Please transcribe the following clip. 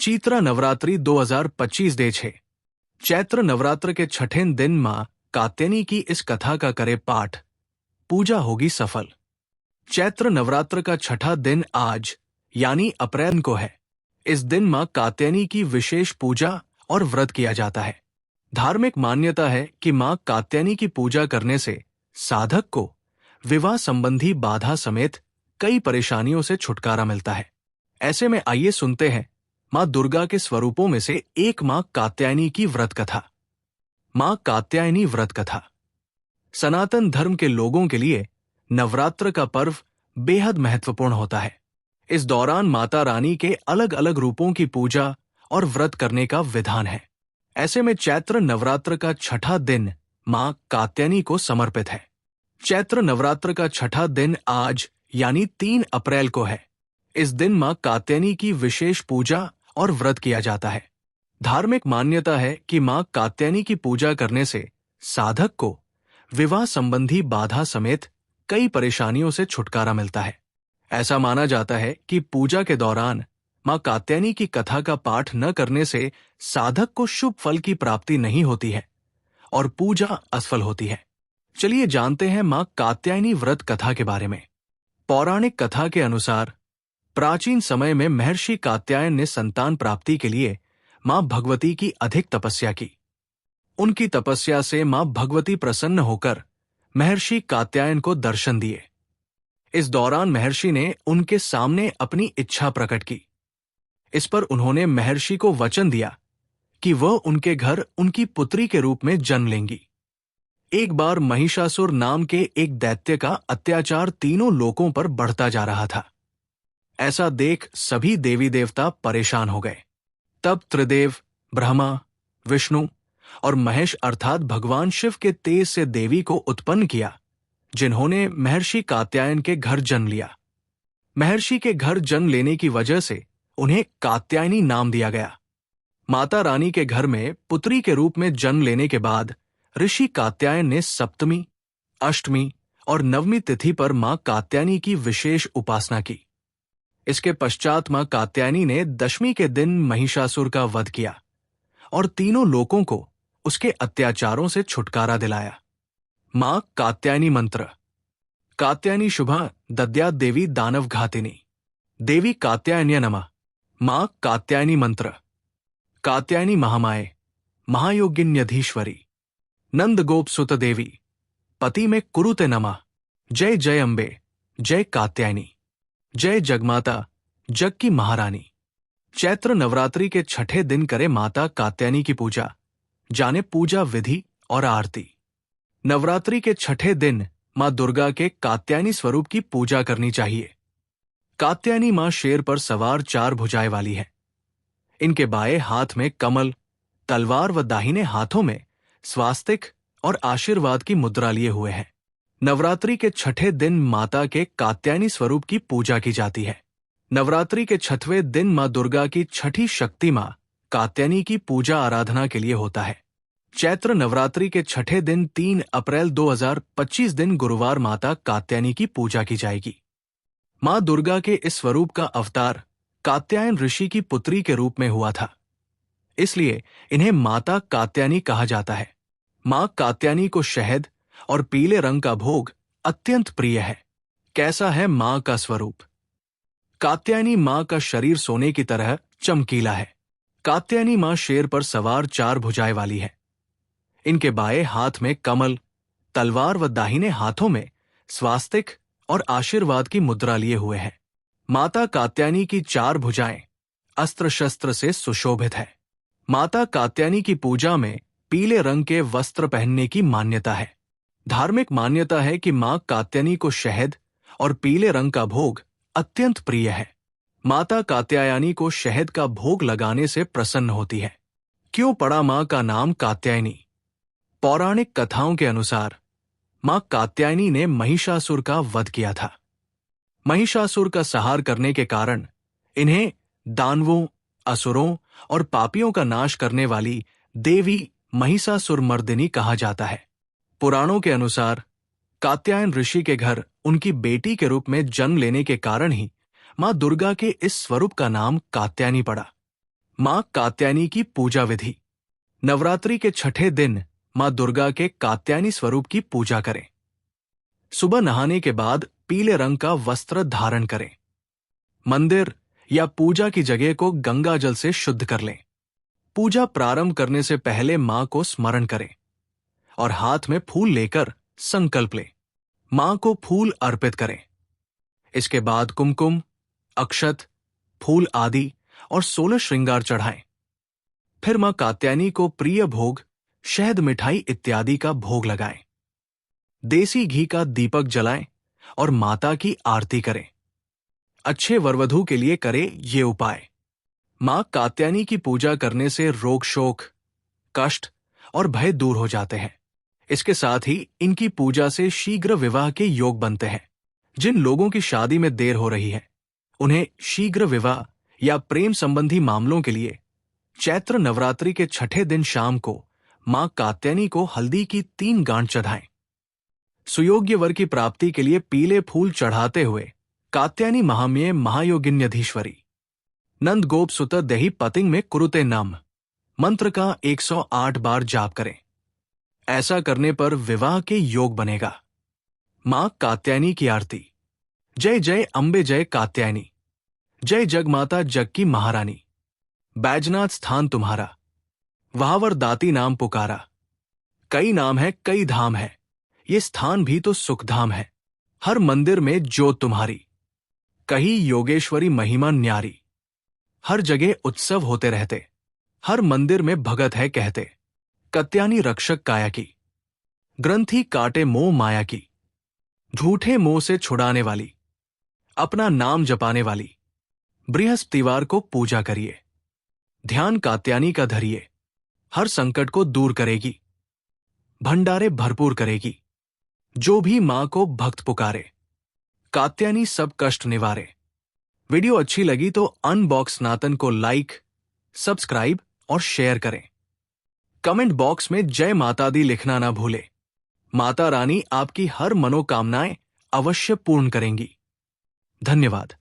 ચૈત્ર Navratri 2025 day 6 Chaitra Navratra के छठे दिन मां कात्यायनी की इस कथा का करे पाठ, पूजा होगी सफल। चैत्र नवरात्र का छठा दिन आज यानी अप्रैल को है। इस दिन मां कात्यायनी की विशेष पूजा और व्रत किया जाता है। धार्मिक मान्यता है कि मां कात्यायनी की पूजा करने से साधक को विवाह संबंधी बाधा समेत कई परेशानियों से छुटकारा मिलता है। ऐसे में आइए सुनते हैं मां दुर्गा के स्वरूपों में से एक मां कात्यायनी की व्रत कथा। मां कात्यायनी व्रत कथा। सनातन धर्म के लोगों के लिए नवरात्र का पर्व बेहद महत्वपूर्ण होता है। इस दौरान माता रानी के अलग अलग रूपों की पूजा और व्रत करने का विधान है। ऐसे में चैत्र नवरात्र का छठा दिन मां कात्यायनी को समर्पित है। चैत्र नवरात्र का छठा दिन आज यानी 3 अप्रैल को है। इस दिन मां कात्यायनी की विशेष पूजा और व्रत किया जाता है। धार्मिक मान्यता है कि मां कात्यायनी की पूजा करने से साधक को विवाह संबंधी बाधा समेत कई परेशानियों से छुटकारा मिलता है। ऐसा माना जाता है कि पूजा के दौरान मां कात्यायनी की कथा का पाठ न करने से साधक को शुभ फल की प्राप्ति नहीं होती है और पूजा असफल होती है। चलिए जानते हैं मां कात्यायनी व्रत कथा के बारे में। पौराणिक कथा के अनुसार प्राचीन समय में महर्षि कात्यायन ने संतान प्राप्ति के लिए मां भगवती की अधिक तपस्या की। उनकी तपस्या से मां भगवती प्रसन्न होकर महर्षि कात्यायन को दर्शन दिए। इस दौरान महर्षि ने उनके सामने अपनी इच्छा प्रकट की। इस पर उन्होंने महर्षि को वचन दिया कि वह उनके घर उनकी पुत्री के रूप में जन्म लेंगी। एक बार महिषासुर नाम के एक दैत्य का अत्याचार तीनों लोकों पर बढ़ता जा रहा था। ऐसा देख सभी देवी देवता परेशान हो गए। तब त्रिदेव ब्रह्मा, विष्णु और महेश अर्थात भगवान शिव के तेज से देवी को उत्पन्न किया, जिन्होंने महर्षि कात्यायन के घर जन्म लिया। महर्षि के घर जन्म लेने की वजह से उन्हें कात्यायनी नाम दिया गया। माता रानी के घर में पुत्री के रूप में जन्म लेने के बाद ऋषि कात्यायन ने सप्तमी, अष्टमी और नवमी तिथि पर मां कात्यायनी की विशेष उपासना की। इसके पश्चात मां कात्यायनी ने दशमी के दिन महिषासुर का वध किया और तीनों लोकों को उसके अत्याचारों से छुटकारा दिलाया। मां कात्यायनी मंत्र। कात्यायनी शुभा दद्यात् देवी दानव घातिनी। देवी कात्यायन्य नमः। मां कात्यायनी मंत्र। कात्यायनी महामाये, महायोगिन्यधीश्वरी, नंद गोप सुत देवी, पति में कुरुते नमः। जय जय अम्बे, जय कात्यायनी, जय जगमाता, जग की महारानी। चैत्र नवरात्रि के छठे दिन करे माता कात्यायनी की पूजा। जाने पूजा विधि और आरती। नवरात्रि के छठे दिन मां दुर्गा के कात्यायनी स्वरूप की पूजा करनी चाहिए। कात्यायनी मां शेर पर सवार 4 भुजाएं वाली है। इनके बाएं हाथ में कमल, तलवार व दाहिने हाथों में स्वास्तिक और आशीर्वाद की मुद्रा लिए हुए हैं। नवरात्रि के छठे दिन माता के कात्यायनी स्वरूप की पूजा की जाती है। नवरात्रि के छठवें दिन मां दुर्गा की छठी शक्ति मां कात्यायनी की पूजा आराधना के लिए होता है। चैत्र नवरात्रि के छठे दिन 3 अप्रैल 2025 दिन गुरुवार माता कात्यायनी की पूजा की जाएगी। मां दुर्गा के इस स्वरूप का अवतार कात्यायन ऋषि की पुत्री के रूप में हुआ था, इसलिए इन्हें माता कात्यायनी कहा जाता है। मां कात्यायनी को शहद और पीले रंग का भोग अत्यंत प्रिय है। कैसा है मां का स्वरूप? कात्यायनी मां का शरीर सोने की तरह चमकीला है। कात्यायनी मां शेर पर सवार 4 भुजाएं वाली है। इनके बाएं हाथ में कमल, तलवार व दाहिने हाथों में स्वास्तिक और आशीर्वाद की मुद्रा लिए हुए हैं। माता कात्यायनी की 4 भुजाएं अस्त्र शस्त्र से सुशोभित है। माता कात्यायनी की पूजा में पीले रंग के वस्त्र पहनने की मान्यता है। धार्मिक मान्यता है कि मां कात्यायनी को शहद और पीले रंग का भोग अत्यंत प्रिय है। माता कात्यायनी को शहद का भोग लगाने से प्रसन्न होती है। क्यों पड़ा मां का नाम कात्यायनी? पौराणिक कथाओं के अनुसार मां कात्यायनी ने महिषासुर का वध किया था। महिषासुर का संहार करने के कारण इन्हें दानवों, असुरों और पापियों का नाश करने वाली देवी महिषासुरमर्दिनी कहा जाता है। पुराणों के अनुसार कात्यायन ऋषि के घर उनकी बेटी के रूप में जन्म लेने के कारण ही मां दुर्गा के इस स्वरूप का नाम कात्यायनी पड़ा। मां कात्यायनी की पूजा विधि। नवरात्रि के छठे दिन मां दुर्गा के कात्यायनी स्वरूप की पूजा करें। सुबह नहाने के बाद पीले रंग का वस्त्र धारण करें। मंदिर या पूजा की जगह को गंगा जल से शुद्ध कर लें। पूजा प्रारंभ करने से पहले मां को स्मरण करें और हाथ में फूल लेकर संकल्प लें। मां को फूल अर्पित करें। इसके बाद कुमकुम, अक्षत, फूल आदि और 16 श्रृंगार चढ़ाएं। फिर मां कात्यायनी को प्रिय भोग, शहद, मिठाई इत्यादि का भोग लगाएं। देसी घी का दीपक जलाएं और माता की आरती करें। अच्छे वरवधू के लिए करें ये उपाय। मां कात्यायनी की पूजा करने से रोग, शोक, कष्ट और भय दूर हो जाते हैं। इसके साथ ही इनकी पूजा से शीघ्र विवाह के योग बनते हैं। जिन लोगों की शादी में देर हो रही है, उन्हें शीघ्र विवाह या प्रेम संबंधी मामलों के लिए चैत्र नवरात्रि के छठे दिन शाम को मां कात्यायनी को हल्दी की 3 गांठ चढ़ाएं। सुयोग्य वर की प्राप्ति के लिए पीले फूल चढ़ाते हुए कात्यायनी महाम्ये महायोगिन्यधीश्वरी नंद गोप सुत देहि पतिंग में कुरुते नम मंत्र का 108 बार जाप करें। ऐसा करने पर विवाह के योग बनेगा। मां कात्यायनी की आरती। जय जय अंबे जय कात्यायनी, जय जगमाता जग की महारानी। बैजनाथ स्थान तुम्हारा, वहावर दाती नाम पुकारा। कई नाम है, कई धाम है, ये स्थान भी तो सुखधाम है। हर मंदिर में ज्योत तुम्हारी, कही योगेश्वरी महिमा न्यारी। हर जगह उत्सव होते रहते, हर मंदिर में भगत है कहते। कात्यायनी रक्षक काया की, ग्रंथि काटे मोह माया की। झूठे मोह से छुड़ाने वाली, अपना नाम जपाने वाली। बृहस्पतिवार को पूजा करिए। ध्यान कात्यायनी का धरिए, हर संकट को दूर करेगी। भंडारे भरपूर करेगी। जो भी मां को भक्त पुकारे, कात्यायनी सब कष्ट निवारे। वीडियो अच्छी लगी तो अनबॉक्स सनातन को लाइक, सब्सक्राइब और शेयर करें। कमेंट बॉक्स में जय माता दी लिखना ना भूले। माता रानी आपकी हर मनोकामनाएं अवश्य पूर्ण करेंगी। धन्यवाद।